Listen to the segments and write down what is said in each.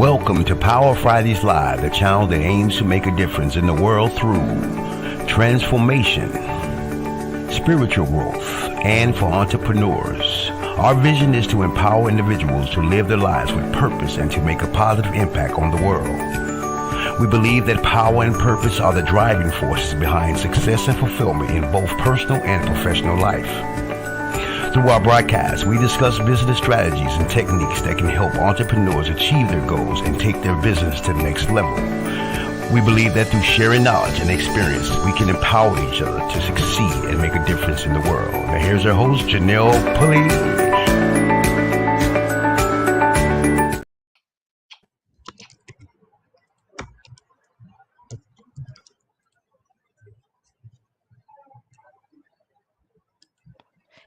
Welcome to Power Fridays Live, the channel that aims to make a difference in the world through transformation, spiritual growth, and for entrepreneurs. Our vision is to empower individuals to live their lives with purpose and to make a positive impact on the world. We believe that power and purpose are the driving forces behind success and fulfillment in both personal and professional life. Through our broadcast, we discuss business strategies and techniques that can help entrepreneurs achieve their goals and take their business to the next level. We believe that through sharing knowledge and experience, we can empower each other to succeed and make a difference in the world. Now here's our host, Janelle Pulley.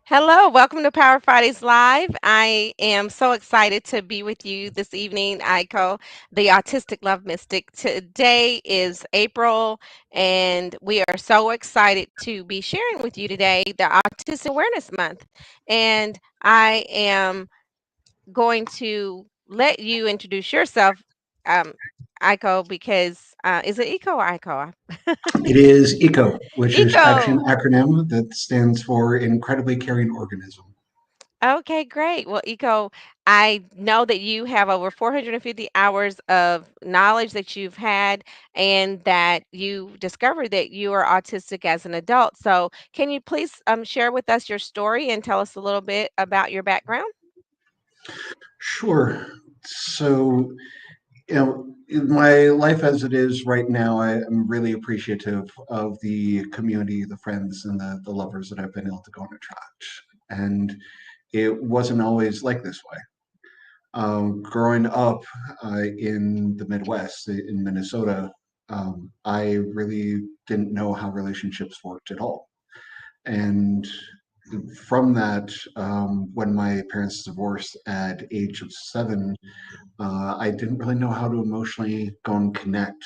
Hello, welcome to Power Fridays Live. I am so excited to be with you this evening, Aiko, the Autistic Love Mystic. Today is April, and we are so excited to be sharing with you today the Autism Awareness Month. And I am going to let you introduce yourself, um, Aiko, because is it Eco or Aiko? It is ECO, which is actually Eco. an acronym that stands for Incredibly Caring Organism. Okay, great. Well, Eco, I know that you have over 450 hours of knowledge that you've had and that you discovered that you are autistic as an adult. So, can you please share with us your story and tell us a little bit about your background? Sure. So, in my life as it is right now, I am really appreciative of the community, the friends, and the lovers that I've been able to go and attract. And it wasn't always like this way. Growing up in the Midwest, in Minnesota, I really didn't know how relationships worked at all. And from that, when my parents divorced at age of 7, I didn't really know how to emotionally go and connect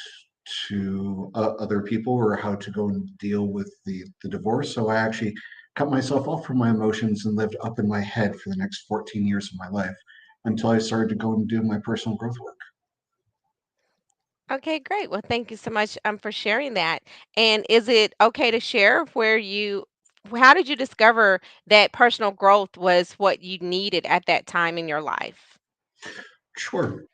to other people or how to go and deal with the divorce. So I actually cut myself off from my emotions and lived up in my head for the next 14 years of my life until I started to go and do my personal growth work. Okay, great. Well, thank you so much for sharing that. And is it okay to share how did you discover that personal growth was what you needed at that time in your life? Sure.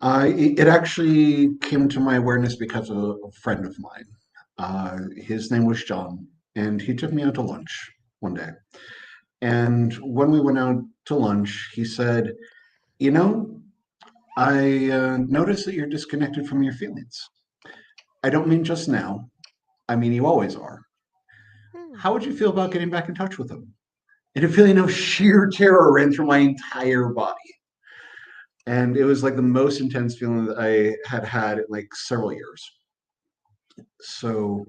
It actually came to my awareness because of a friend of mine. His name was John, and he took me out to lunch one day. And when we went out to lunch, he said, "You know, I noticed that you're disconnected from your feelings. I don't mean just now, I mean you always are. Hmm. How would you feel about getting back in touch with them?" And a feeling of sheer terror ran through my entire body. And it was like the most intense feeling that I had had in like several years. So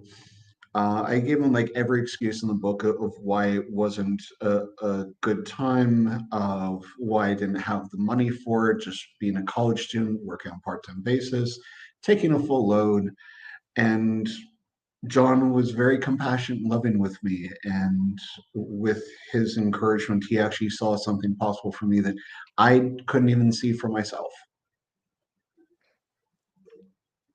I gave him like every excuse in the book of why it wasn't a good time, of why I didn't have the money for it, just being a college student, working on a part-time basis, taking a full load. And John was very compassionate and loving with me. And with his encouragement, he actually saw something possible for me that I couldn't even see for myself.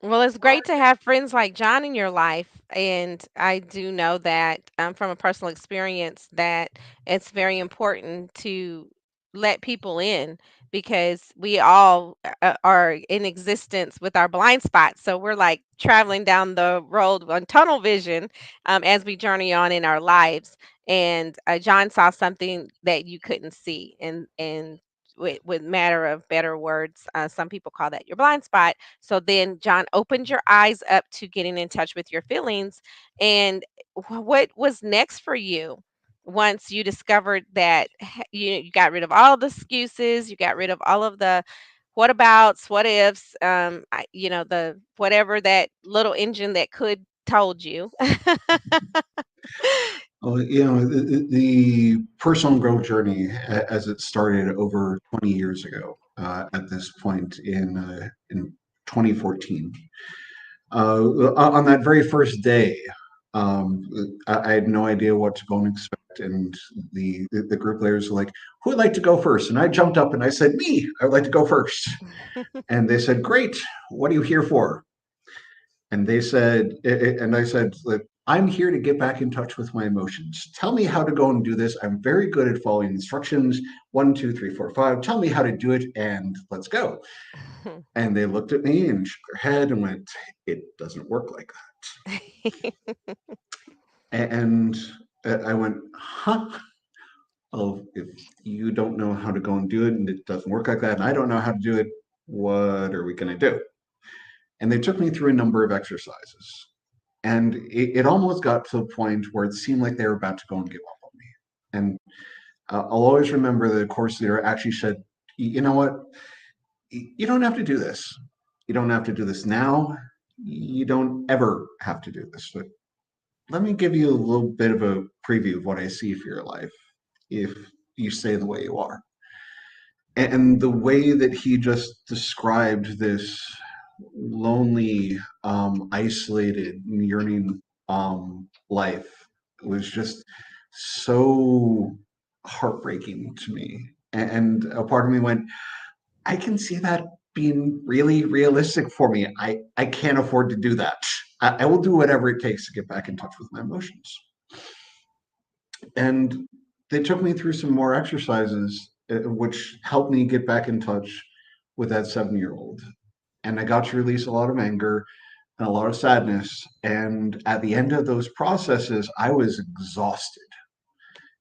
Well, it's great to have friends like John in your life. And I do know that from a personal experience that it's very important to let people in because we all are in existence with our blind spots. So we're like traveling down the road on tunnel vision as we journey on in our lives. And John saw something that you couldn't see. And with matter of better words, some people call that your blind spot. So then John opened your eyes up to getting in touch with your feelings. And what was next for you once you discovered that you got rid of all the excuses, you got rid of all of the what abouts, what ifs, the whatever that little engine that could told you. Well, the personal growth journey, as it started over 20 years ago, at this point in 2014, on that very first day, I had no idea what to go and expect. and the group leaders were like, "Who would like to go first?" And I jumped up and I said, "Me, I would like to go first." And they said, "Great. What are you here for?" And they said, and I said, like, "I'm here to get back in touch with my emotions. Tell me how to go and do this. I'm very good at following instructions. One, two, three, four, five. Tell me how to do it, and let's go." And they looked at me and shook their head and went, "It doesn't work like that." And I went, "Huh? Well, if you don't know how to go and do it, and it doesn't work like that, and I don't know how to do it, what are we going to do?" And they took me through a number of exercises. And it almost got to a point where it seemed like they were about to go and give up on me. And I'll always remember the course leader actually said, "You know what? You don't have to do this. You don't have to do this now. You don't ever have to do this. But let me give you a little bit of a preview of what I see for your life if you stay the way you are." And the way that he just described this lonely, isolated, yearning life was just so heartbreaking to me. And a part of me went, "I can see that being really realistic for me. I can't afford to do that. I will do whatever it takes to get back in touch with my emotions." And they took me through some more exercises, which helped me get back in touch with that 7-year old. And I got to release a lot of anger and a lot of sadness. And at the end of those processes, I was exhausted.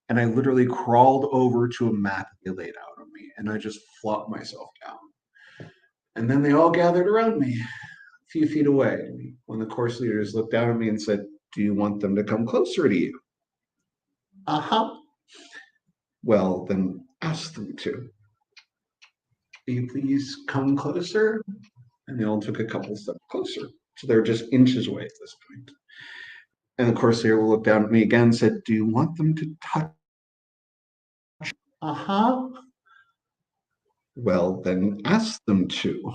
And I literally crawled over to a mat that they laid out on me, and I just flopped myself down. And then they all gathered around me a few feet away. When the course leaders looked down at me and said, "Do you want them to come closer to you?" Uh-huh. "Well, then ask them to. Will you please come closer?" And they all took a couple steps closer. So they're just inches away at this point. And the course leader looked down at me again and said, "Do you want them to touch?" Uh-huh. "Well, then ask them to.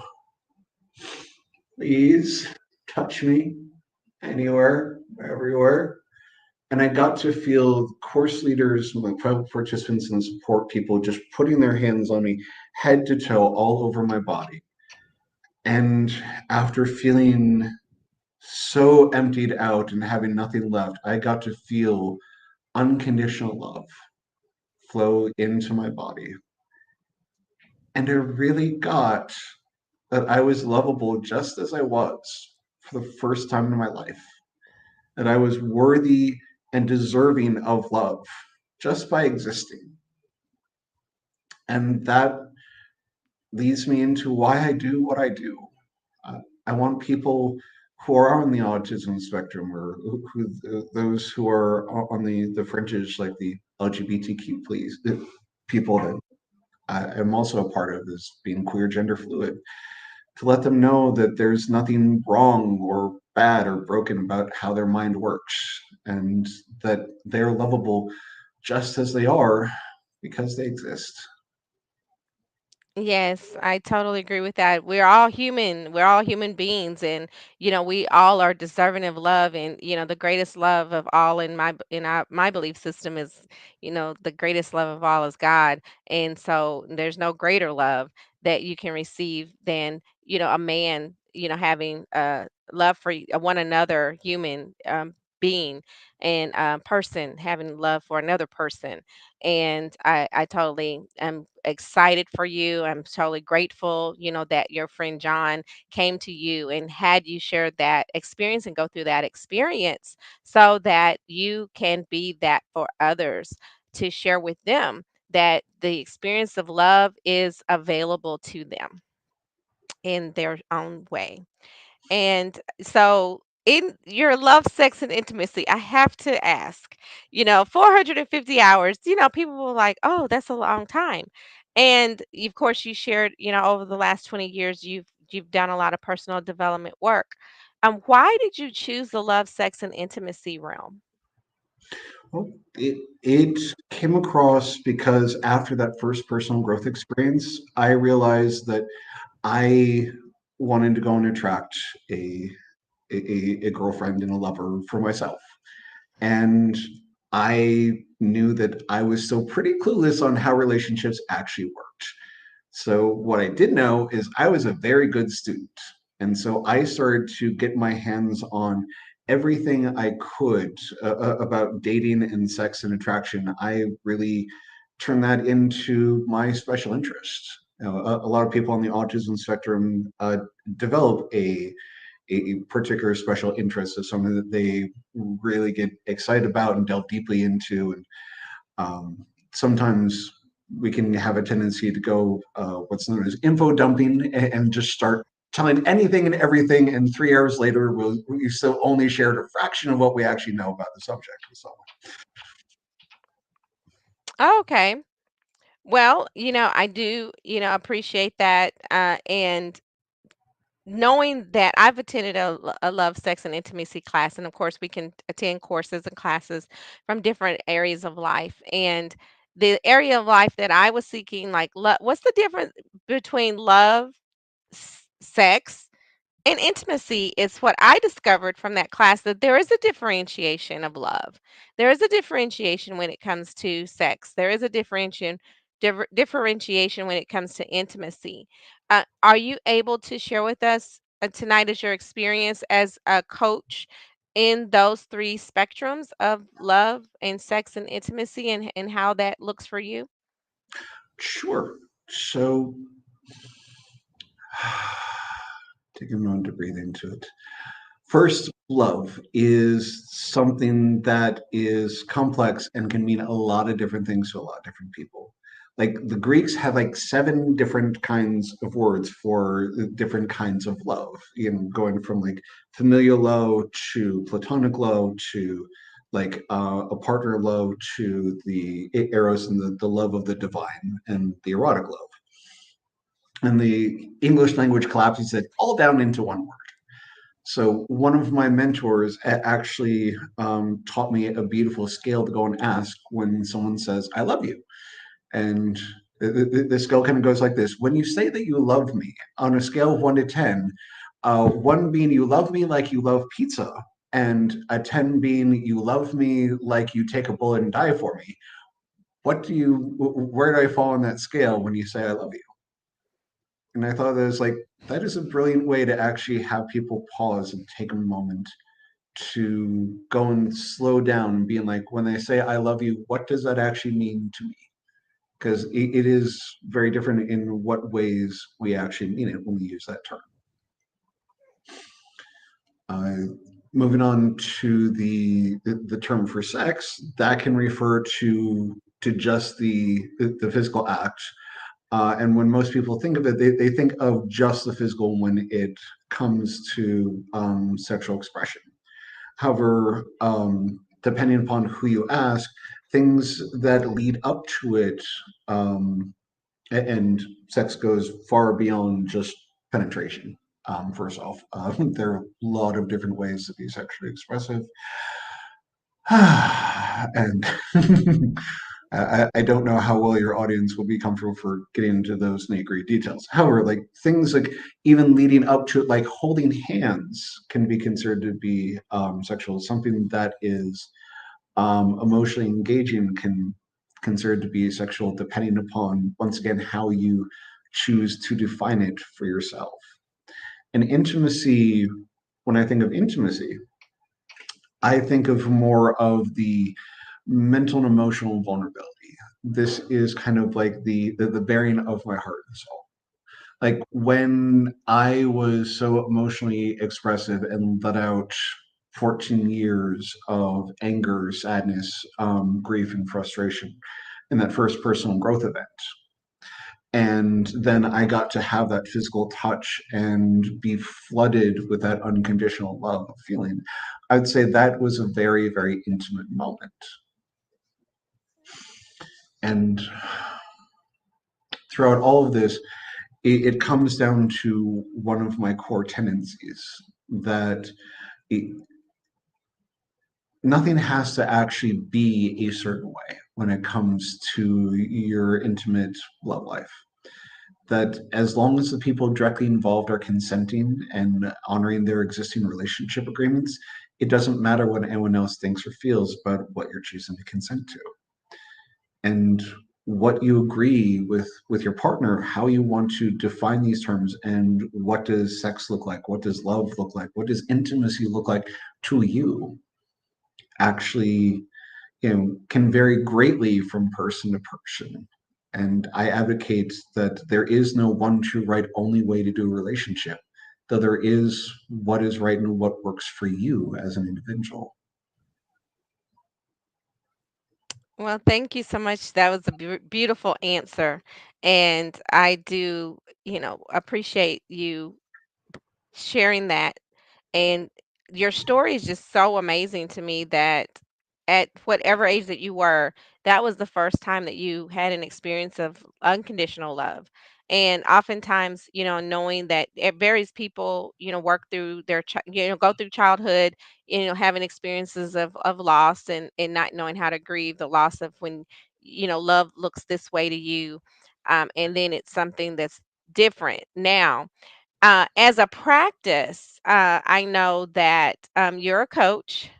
Please touch me anywhere, everywhere." And I got to feel course leaders, my fellow participants, and support people just putting their hands on me, head to toe, all over my body. And after feeling so emptied out and having nothing left, I got to feel unconditional love flow into my body. And I really got that I was lovable just as I was for the first time in my life, that I was worthy and deserving of love just by existing. And that leads me into why I do what I do. I want people who are on the autism spectrum, or those who are on the fringes, like the LGBTQ please people that I am also a part of, as being queer, gender fluid, to let them know that there's nothing wrong or bad or broken about how their mind works, and that they're lovable just as they are because they exist. Yes, I totally agree with that. We're all human. We're all human beings, and we all are deserving of love. And the greatest love of all my belief system is, the greatest love of all is God. And so there's no greater love that you can receive than a man having love for one another human being, and person having love for another person. And I totally am excited for you. I'm totally grateful, that your friend John came to you and had you share that experience and go through that experience so that you can be that for others, to share with them that the experience of love is available to them in their own way. And so, in your love, sex, and intimacy, I have to ask, 450 hours, people were like, oh, that's a long time. And of course, you shared, over the last 20 years, you've done a lot of personal development work. Why did you choose the love, sex, and intimacy realm? Well, it came across because after that first personal growth experience, I realized that I wanted to go and attract a, a girlfriend and a lover for myself. And I knew that I was still pretty clueless on how relationships actually worked. So what I did know is I was a very good student. And so I started to get my hands on everything I could about dating and sex and attraction. I really turned that into my special interest. A lot of people on the autism spectrum develop a particular special interest as something that they really get excited about and delve deeply into. And sometimes we can have a tendency to go what's known as info dumping and just start telling anything and everything. And 3 hours later, we still only shared a fraction of what we actually know about the subject with someone. Okay. Well, I do, appreciate that. And knowing that I've attended a love, sex, and intimacy class, and of course, we can attend courses and classes from different areas of life. And the area of life that I was seeking, like, what's the difference between love, sex, and intimacy is what I discovered from that class, that there is a differentiation of love. There is a differentiation when it comes to sex. There is a differentiation when it comes to intimacy. Are you able to share with us tonight as your experience as a coach in those three spectrums of love and sex and intimacy, and how that looks for you? Sure. So take a moment to breathe into it. First, love is something that is complex and can mean a lot of different things to a lot of different people. Like the Greeks had like 7 different kinds of words for different kinds of love, going from like familial love to platonic love to like a partner love to the eros and the love of the divine and the erotic love. And the English language collapses it all down into one word. So one of my mentors actually taught me a beautiful scale to go and ask when someone says, I love you. And the scale kind of goes like this. When you say that you love me on a scale of 1 to 10, 1 being you love me like you love pizza, and a 10 being you love me like you take a bullet and die for me, where do I fall on that scale when you say I love you? And I thought that is a brilliant way to actually have people pause and take a moment to go and slow down and being like, when they say I love you, what does that actually mean to me? Because it is very different in what ways we actually mean it when we use that term. Uh, Moving on to the term for sex, that can refer to just the physical act. And when most people think of it, they think of just the physical when it comes to sexual expression. However, depending upon who you ask, things that lead up to it, and sex goes far beyond just penetration. First off, there are a lot of different ways to be sexually expressive. And I don't know how well your audience will be comfortable for getting into those nitty-gritty details. However, like things like even leading up to it, like holding hands can be considered to be sexual. Something that is emotionally engaging can considered to be sexual, depending upon once again how you choose to define it for yourself. And intimacy, when I think of intimacy, I think of more of the mental and emotional vulnerability. This is kind of like the bearing of my heart and soul. Like when I was so emotionally expressive and let out 14 years of anger, sadness, grief, and frustration in that first personal growth event. And then I got to have that physical touch and be flooded with that unconditional love feeling. I'd say that was a very, very intimate moment. And throughout all of this, it comes down to one of my core tendencies that it, nothing has to actually be a certain way when it comes to your intimate love life. that as long as the people directly involved are consenting and honoring their existing relationship agreements, it doesn't matter what anyone else thinks or feels about what you're choosing to consent to. And what you agree with your partner, how you want to define these terms, and what does sex look like, what does love look like, what does intimacy look like to you, actually, can vary greatly from person to person. And I advocate that there is no one true right only way to do a relationship, though there is what is right and what works for you as an individual. Well, thank you so much. That was a beautiful answer. And I do, appreciate you sharing that. And your story is just so amazing to me that at whatever age that you were, that was the first time that you had an experience of unconditional love. And oftentimes, knowing that it varies people, work through their, go through childhood, having experiences of loss and not knowing how to grieve the loss of when, love looks this way to you. And then it's something that's different now as a practice, I know that you're a coach,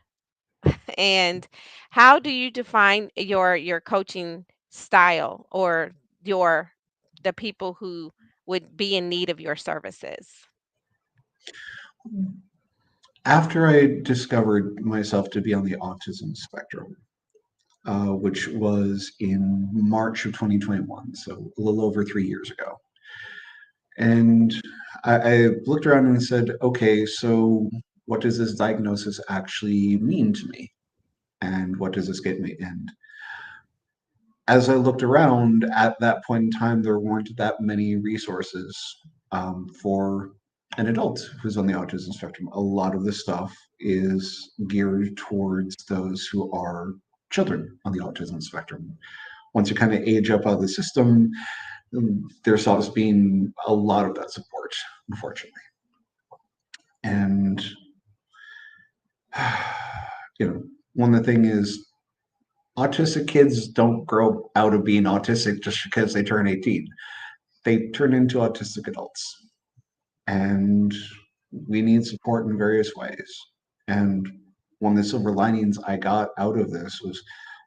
and how do you define your coaching style or your the people who would be in need of your services? After I discovered myself to be on the autism spectrum, which was in March of 2021, so a little over 3 years ago. And I looked around and said, okay, so what does this diagnosis actually mean to me? And what does this get me? And as I looked around at that point in time, there weren't that many resources for an adult who's on the autism spectrum. A lot of the stuff is geared towards those who are children on the autism spectrum. Once you kind of age up out of the system, there stops being a lot of that support, unfortunately. And one of the thing is autistic kids don't grow out of being autistic just because they turn 18. They turn into autistic adults. And we need support in various ways. And one of the silver linings I got out of this was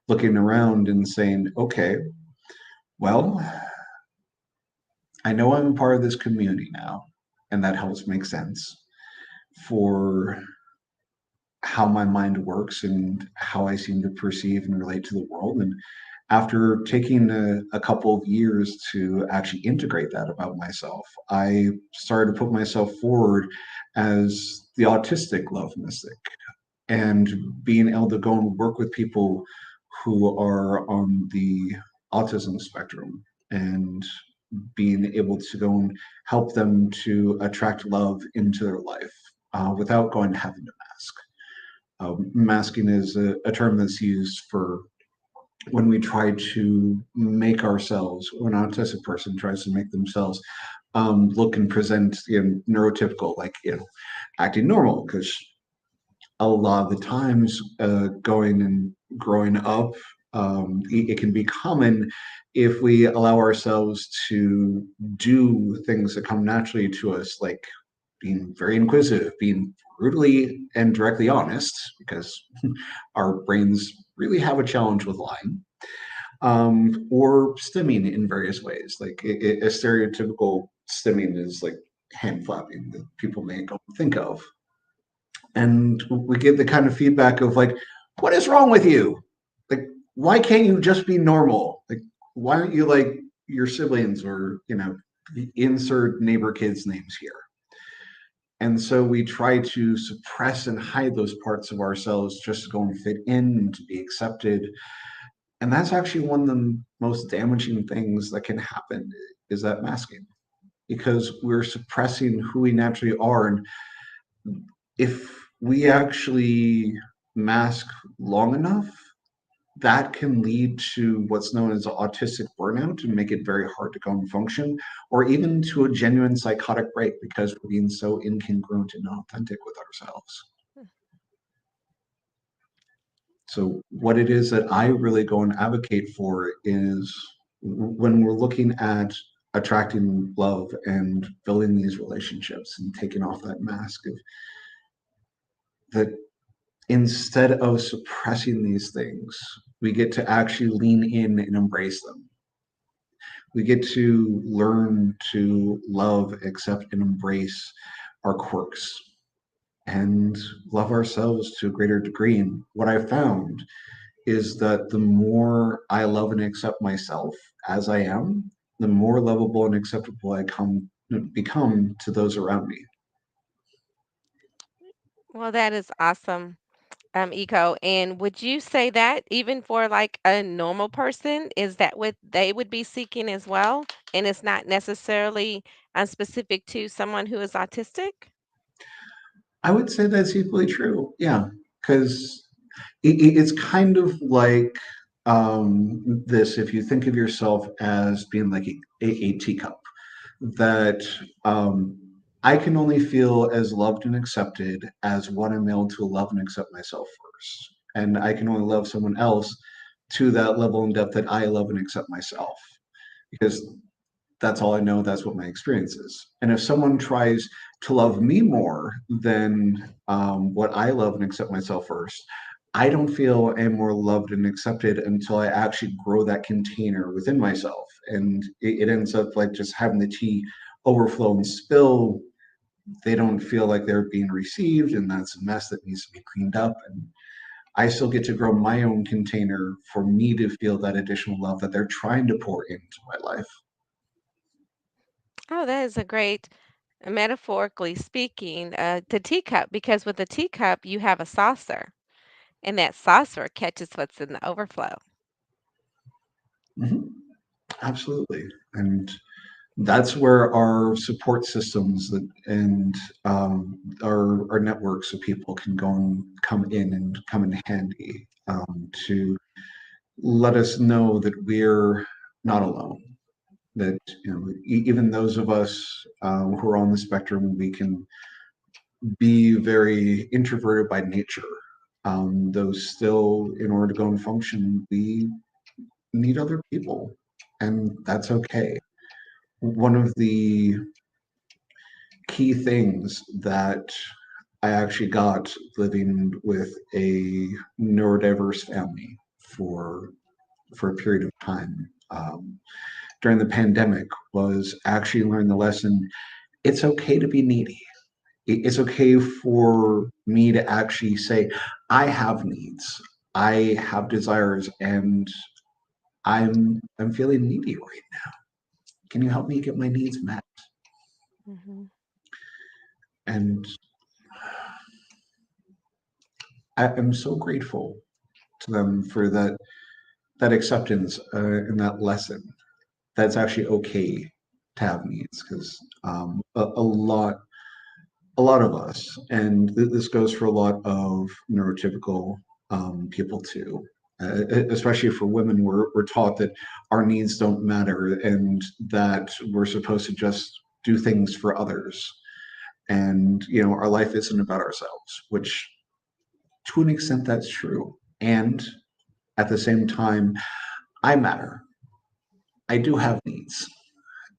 looking around and saying, okay, well, I know I'm a part of this community now, and that helps make sense for how my mind works and how I seem to perceive and relate to the world. And after taking a couple of years to actually integrate that about myself, I started to put myself forward as the Autistic Love Mystic, and being able to go and work with people who are on the autism spectrum and being able to go and help them to attract love into their life without going to having to mask. Masking is a term that's used for when we try to make ourselves, when an autistic person tries to make themselves look and present neurotypical, like acting normal, because a lot of the times going and growing up, it can be common if we allow ourselves to do things that come naturally to us, like being very inquisitive, being brutally and directly honest, because our brains really have a challenge with lying, or stimming in various ways. Like a stereotypical stimming is like hand flapping that people may go and think of. And we get the kind of feedback of like, what is wrong with you? Like, why can't you just be normal? Like, why aren't you like your siblings, or insert neighbor kids' names here? And so we try to suppress and hide those parts of ourselves just to go and fit in and to be accepted. And that's actually one of the most damaging things that can happen, is that masking, because we're suppressing who we naturally are. And if we actually mask long enough, that can lead to what's known as autistic burnout and make it very hard to go and function, or even to a genuine psychotic break because we're being so incongruent and authentic with ourselves. Hmm. So, what it is that I really go and advocate for is when we're looking at attracting love and building these relationships and taking off that mask of that instead of suppressing these things, we get to actually lean in and embrace them. We get to learn to love, accept, and embrace our quirks and love ourselves to a greater degree. And what I found is that the more I love and accept myself as I am, the more lovable and acceptable I become to those around me. Well, that is awesome, Eco. And would you say that even for like a normal person, is that what they would be seeking as well? And it's not necessarily specific to someone who is autistic? I would say that's equally true. Yeah, because it's kind of like this. If you think of yourself as being like a teacup, that um, I can only feel as loved and accepted as what I'm able to love and accept myself first. And I can only love someone else to that level and depth that I love and accept myself. Because that's all I know, that's what my experience is. And if someone tries to love me more than what I love and accept myself first, I don't feel any more loved and accepted until I actually grow that container within myself. And it ends up like just having the tea overflow and spill. They don't feel like they're being received, and that's a mess that needs to be cleaned up. And I still get to grow my own container for me to feel that additional love that they're trying to pour into my life. Oh, that is a great, metaphorically speaking, the teacup, because with a teacup, you have a saucer, and that saucer catches what's in the overflow. Mhm. Absolutely. And that's where our support systems and our networks of people can go and come in handy to let us know that we're not alone. That even those of us who are on the spectrum, we can be very introverted by nature. Those still, in order to go and function, we need other people, and that's okay. One of the key things that I actually got living with a neurodiverse family for a period of time during the pandemic was actually learn the lesson. It's okay to be needy. It's okay for me to actually say, I have needs, I have desires, and I'm feeling needy right now. Can you help me get my needs met? Hmm. And I'm so grateful to them for that acceptance and that lesson. That's actually okay to have needs because a lot of us, and this goes for a lot of neurotypical people too. Especially for women, we're taught that our needs don't matter and that we're supposed to just do things for others. And our life isn't about ourselves, which to an extent that's true. And at the same time, I matter. I do have needs,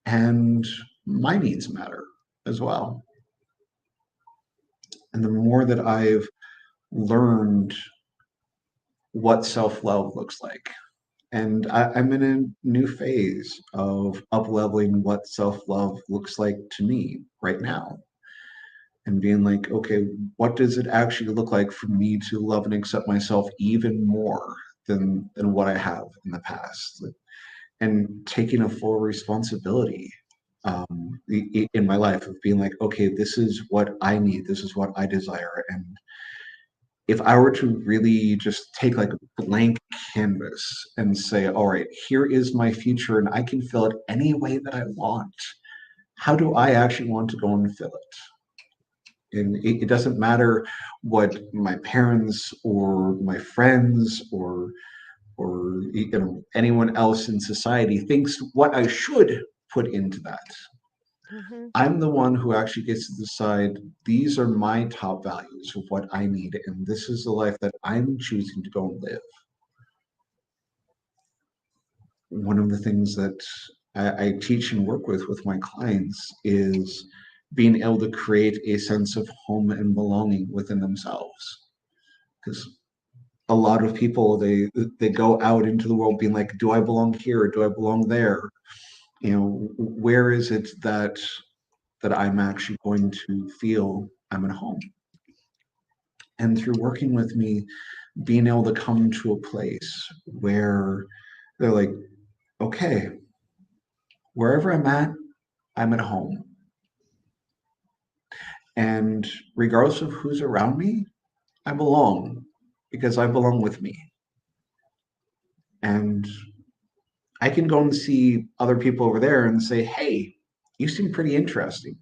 and my needs matter as well. And the more that I've learned what self love looks like, and I'm in a new phase of up leveling what self love looks like to me right now, and being like, okay, what does it actually look like for me to love and accept myself even more than what I have in the past? And taking a full responsibility in my life of being like, okay, this is what I need, this is what I desire. And if I were to really just take like a blank canvas and say, all right, here is my future and I can fill it any way that I want, how do I actually want to go and fill it? And it doesn't matter what my parents or my friends or anyone else in society thinks what I should put into that. Hmm. I'm the one who actually gets to decide these are my top values of what I need, and this is the life that I'm choosing to go and live. One of the things that I teach and work with my clients is being able to create a sense of home and belonging within themselves. Because a lot of people they go out into the world being like, do I belong here or do I belong there? You know, where is it that I'm actually going to feel I'm at home? And through working with me, being able to come to a place where they're like, okay, wherever I'm at home. And regardless of who's around me, I belong because I belong with me. And I can go and see other people over there and say, hey, you seem pretty interesting.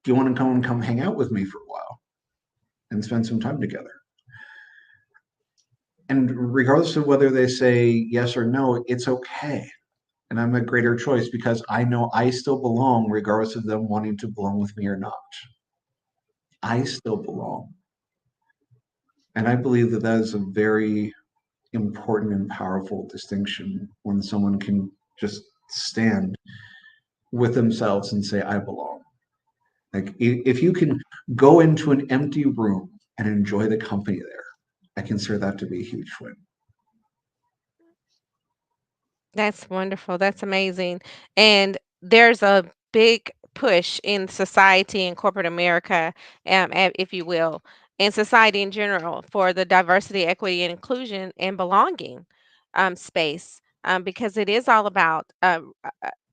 Do you want to come hang out with me for a while and spend some time together? And regardless of whether they say yes or no, it's okay. And I'm a greater choice because I know I still belong regardless of them wanting to belong with me or not. I still belong. And I believe that that is a very important and powerful distinction when someone can just stand with themselves and say, I belong. Like, if you can go into an empty room and enjoy the company there, I consider that to be a huge win. That's wonderful. That's amazing. And there's a big push in society and corporate America, if you will, and society in general for the diversity, equity, and inclusion and belonging space, because it is all about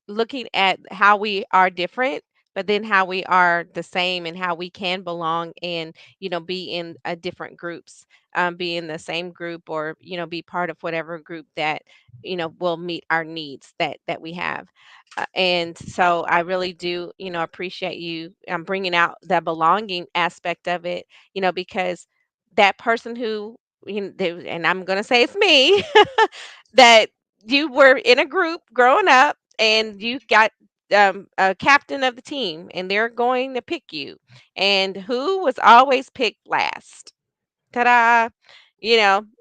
looking at how we are different. But then how we are the same and how we can belong and be in different groups, be in the same group or be part of whatever group that will meet our needs that we have. And so I really do appreciate you bringing out the belonging aspect of it, because that person who and I'm going to say it's me that you were in a group growing up and you got a captain of the team and they're going to pick you, and who was always picked last? Ta-da!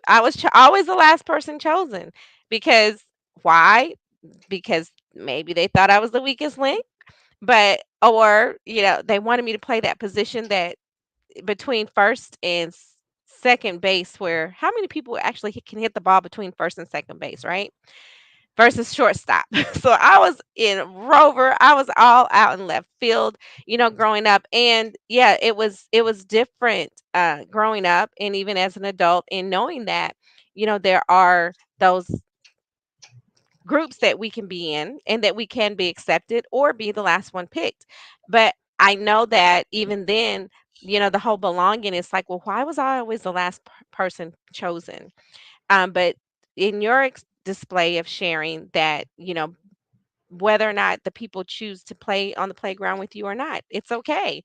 I was always the last person chosen because why? Because maybe they thought I was the weakest link, but or they wanted me to play that position that between first and second base, where how many people actually can hit the ball between first and second base, right? Versus shortstop. So I was in rover. I was all out in left field, growing up. And yeah, it was different growing up and even as an adult, and knowing that, there are those groups that we can be in and that we can be accepted or be the last one picked. But I know that even then, the whole belonging is like, well, why was I always the last person chosen? But in your display of sharing that, whether or not the people choose to play on the playground with you or not, it's okay.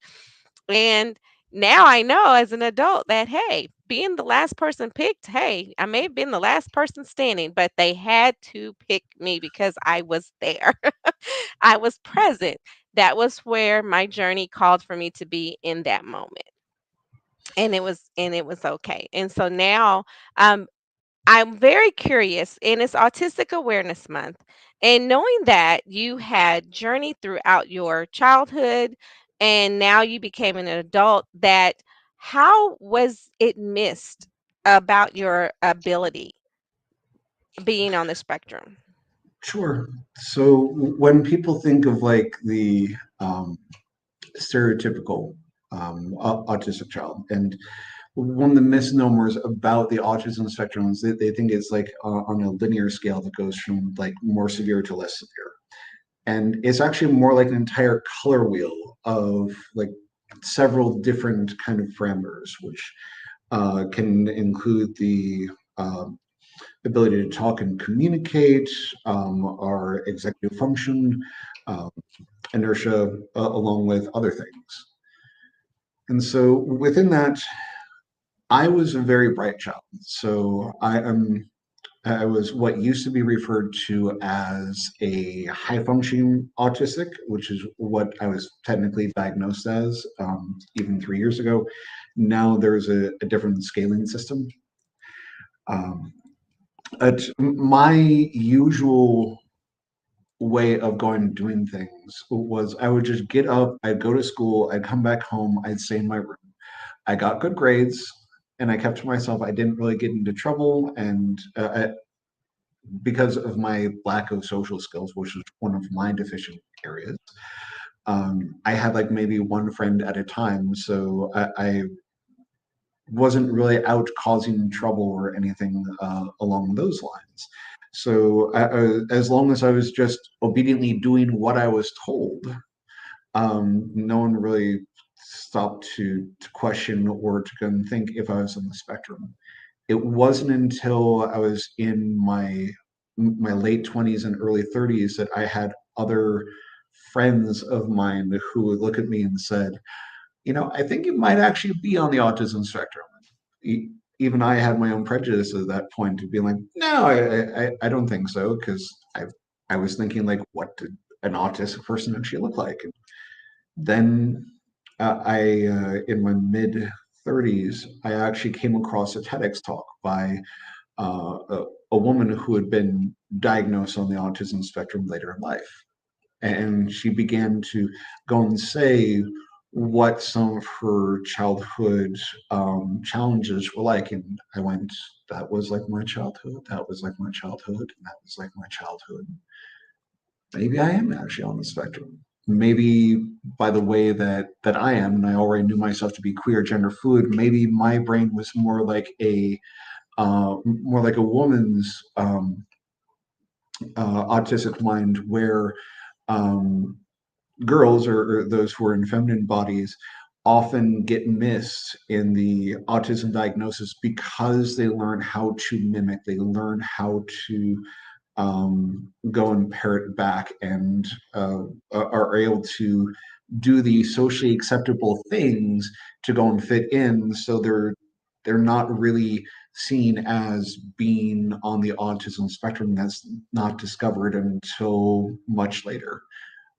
And now I know as an adult that, hey, being the last person picked, hey, I may have been the last person standing, but they had to pick me because I was there. I was present. That was where my journey called for me to be in that moment. And it was okay. And so now, um, I'm very curious, and it's Autistic Awareness Month. And knowing that you had journeyed throughout your childhood and now you became an adult, that how was it missed about your ability being on the spectrum? Sure. So when people think of like the stereotypical autistic child, and one of the misnomers about the autism spectrum is that they think it's like on a linear scale that goes from like more severe to less severe. And it's actually more like an entire color wheel of like several different kind of parameters, which can include the ability to talk and communicate, our executive function, um, inertia, along with other things. And so within that, I was a very bright child. So I was what used to be referred to as a high functioning autistic, which is what I was technically diagnosed as even 3 years ago. Now there's a different scaling system. Um, my usual way of going and doing things was I would just get up, I'd go to school, I'd come back home, I'd stay in my room. I got good grades, and I kept to myself. I didn't really get into trouble, and because of my lack of social skills, which is one of my deficient areas, I had like maybe one friend at a time. So I wasn't really out causing trouble or anything along those lines. So as long as I was just obediently doing what I was told, no one really stopped to question or to go and think if I was on the spectrum. It wasn't until I was in my late 20s and early 30s that I had other friends of mine who would look at me and said, I think you might actually be on the autism spectrum. E- Even I had my own prejudice at that point to be like, no, I don't think so, because I was thinking like, what did an autistic person actually look like? And then in my mid 30s, I actually came across a TEDx talk by a woman who had been diagnosed on the autism spectrum later in life. And she began to go and say what some of her childhood challenges were like. And I went, that was like my childhood. That was like my childhood. And that was like my childhood. Maybe I am actually on the spectrum. Maybe by the way that I am, and I already knew myself to be queer, gender fluid. Maybe my brain was more like a woman's autistic mind, where um, girls or those who are in feminine bodies often get missed in the autism diagnosis because they learn how to mimic, they learn how to go and parrot back, and are able to do the socially acceptable things to go and fit in. So they're not really seen as being on the autism spectrum. That's not discovered until much later.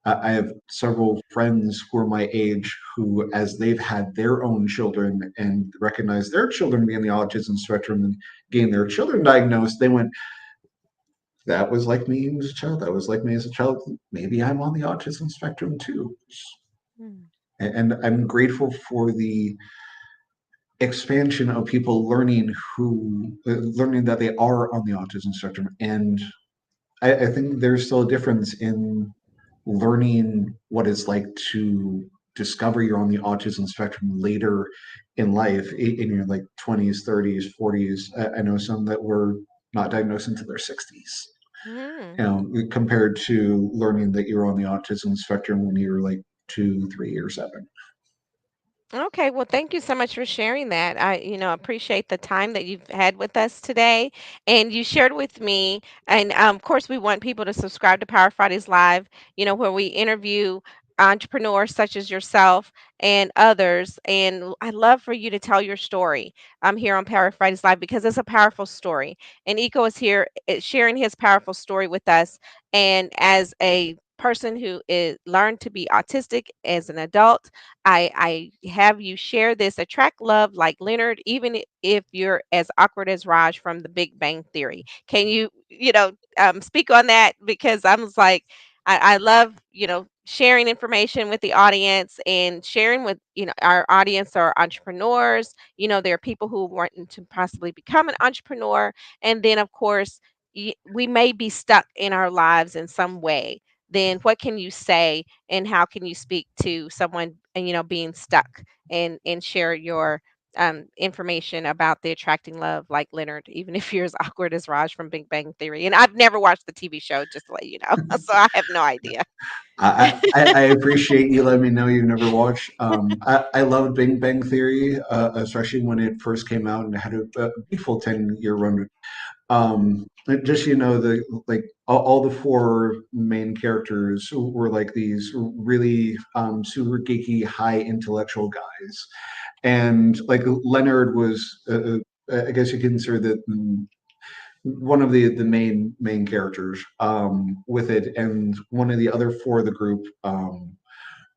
I have several friends who are my age who, as they've had their own children and recognize their children being the autism spectrum and getting their children diagnosed, they went, that was like me as a child. That was like me as a child. Maybe I'm on the autism spectrum too. Mm. And I'm grateful for the expansion of people learning that they are on the autism spectrum. And I think there's still a difference in learning what it's like to discover you're on the autism spectrum later in life, in your like 20s, 30s, 40s. I know some that were not diagnosed until their 60s, Mm. compared to learning that you're on the autism spectrum when you're like 2, 3, or 7. Okay, well, thank you so much for sharing that. Appreciate the time that you've had with us today, and you shared with me. And of course, we want people to subscribe to Power Fridays Live. Where we interview entrepreneurs such as yourself and others. And I'd love for you to tell your story. Here on Power Fridays Live because it's a powerful story, and Eco is here sharing his powerful story with us. And as a person who is learned to be autistic as an adult, I have you share this. Attract love like Leonard, even if you're as awkward as Raj from The Big Bang Theory. Can you, speak on that? Because I was like, I love, sharing information with the audience and sharing with, our audience are entrepreneurs. There are people who want to possibly become an entrepreneur. And then, of course, we may be stuck in our lives in some way. Then what can you say and how can you speak to someone being stuck and share your information about the attracting love like Leonard, even if you're as awkward as Raj from Big Bang Theory. And I've never watched the TV show, just to let you know, so I have no idea. I appreciate you letting me know you've never watched. I loved Big Bang Theory, especially when it first came out and it had a beautiful 10-year run. Just the like all the four main characters were like these really super geeky, high intellectual guys, and like Leonard was, I guess you consider that one of the main characters with it, and one of the other four of the group.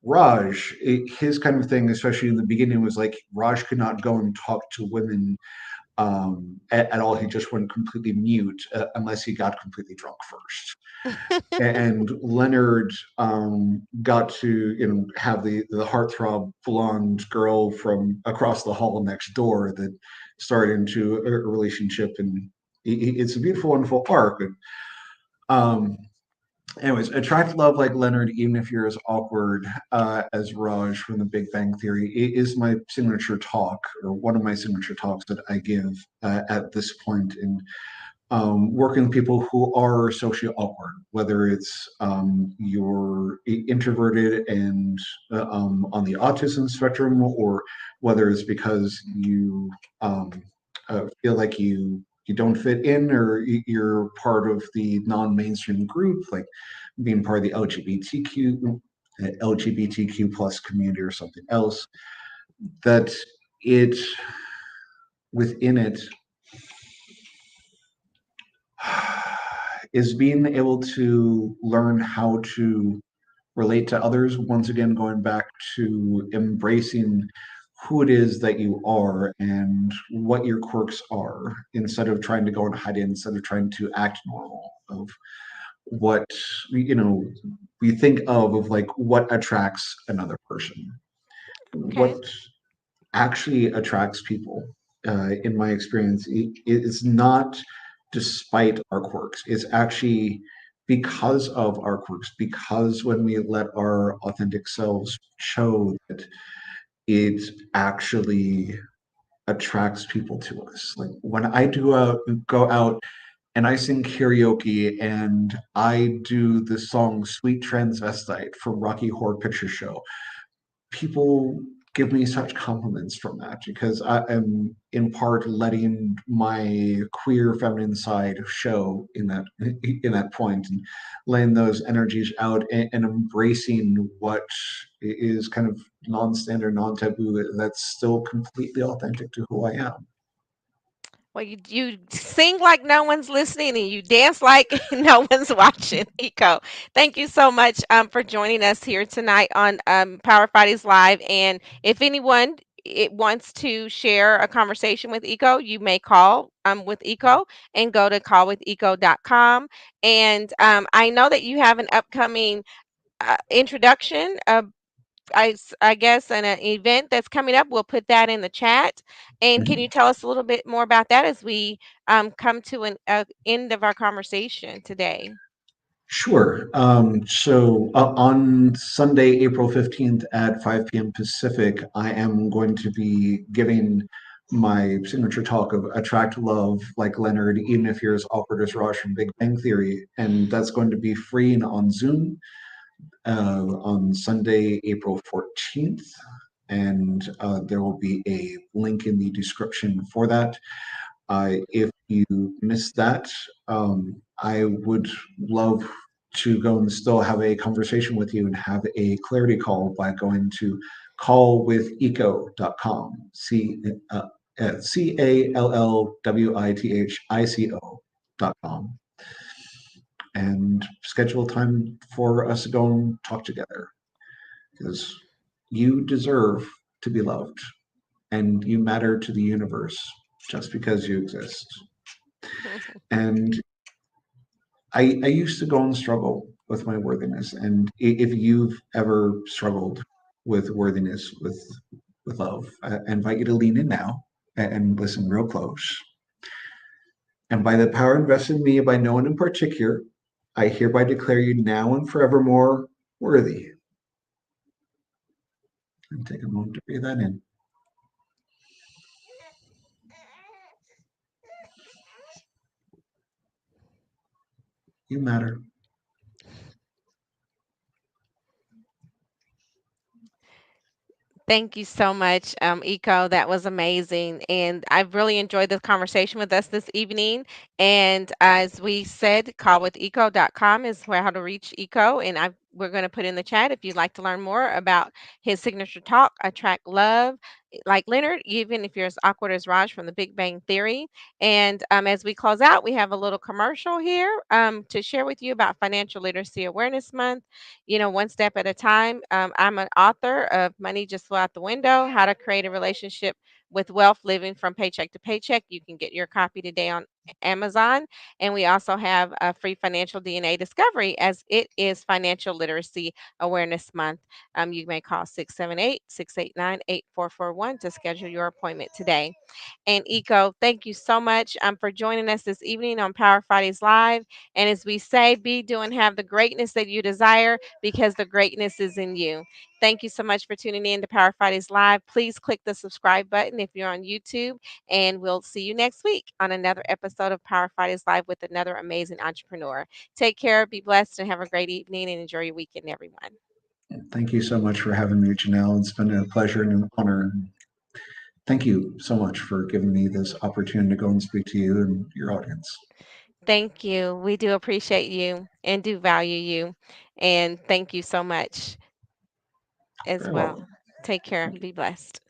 Raj, his kind of thing, especially in the beginning, was like Raj could not go and talk to women at all. He just went completely mute unless he got completely drunk first. And Leonard got to have the heartthrob blonde girl from across the hall next door that started into a relationship, and it's a beautiful, wonderful arc. Um, Anyways, attract love like Leonard, even if you're as awkward as Raj from The Big Bang Theory. It is my signature talk, or one of my signature talks that I give at this point in working with people who are socially awkward, whether it's you're introverted and on the autism spectrum, or whether it's because you feel like you don't fit in, or you're part of the non-mainstream group, like being part of the LGBTQ plus community or something else. That it within it is being able to learn how to relate to others. Once again, going back to embracing who it is that you are and what your quirks are, instead of trying to go and hide it, instead of trying to act normal, of what we think of like what attracts another person, Okay. what actually attracts people. In my experience, it's not despite our quirks. It's actually because of our quirks, because when we let our authentic selves show, that it actually attracts people to us. Like when I go out and I sing karaoke and I do the song Sweet Transvestite from Rocky Horror Picture Show, people give me such compliments from that, because I am in part letting my queer feminine side show in that point, and laying those energies out, and embracing what is kind of non-standard, non-taboo, that's still completely authentic to who I am. Well, you sing like no one's listening and you dance like no one's watching. Eco, thank you so much for joining us here tonight on Power Fridays Live. And if anyone it wants to share a conversation with Eco, you may call with Eco and go to callwitheco.com. And I know that you have an upcoming introduction. I guess an event that's coming up. We'll put that in the chat. And can you tell us a little bit more about that as we come to an end of our conversation today? Sure. So on Sunday, April 15th at 5 p.m. Pacific, I am going to be giving my signature talk of Attract Love like Leonard, even if you're as awkward as Raj from Big Bang Theory. And that's going to be free and on Zoom on Sunday, April 14th. And there will be a link in the description for that. If you missed that, I would love to go and still have a conversation with you and have a clarity call by going to callwithico.com, callwithico.com, and schedule time for us to go and talk together, because you deserve to be loved and you matter to the universe just because you exist. And I used to go and struggle with my worthiness. And if you've ever struggled with worthiness, with love, I invite you to lean in now and listen real close. And by the power invested in me by no one in particular, I hereby declare you now and forevermore worthy. And take a moment to breathe that in. You matter. Thank you so much, Eco. That was amazing. And I've really enjoyed this conversation with us this evening. And as we said, callwithico.com is where how to reach Eco. And we're going to put in the chat if you'd like to learn more about his signature talk, Attract Love, like Leonard, even if you're as awkward as Raj from the Big Bang Theory. And as we close out, we have a little commercial here to share with you about Financial Literacy Awareness Month, one step at a time. I'm an author of Money Just Flew Out the Window, How to Create a Relationship with Wealth Living from Paycheck to Paycheck. You can get your copy today on Amazon. And we also have a free financial DNA discovery as it is Financial Literacy Awareness Month. You may call 678-689-8441 to schedule your appointment today. And Eco, thank you so much for joining us this evening on Power Fridays Live. And as we say, be, do, and have the greatness that you desire because the greatness is in you. Thank you so much for tuning in to Power Fridays Live. Please click the subscribe button if you're on YouTube, and we'll see you next week on another episode of Power Fridays Live with another amazing entrepreneur. Take care, be blessed, and have a great evening and enjoy your weekend, everyone. Thank you so much for having me, Janelle. It's been a pleasure and an honor. Thank you so much for giving me this opportunity to go and speak to you and your audience. Thank you. We do appreciate you and do value you. And thank you so much as Very well. welcome. Take care. Thank you. Be blessed.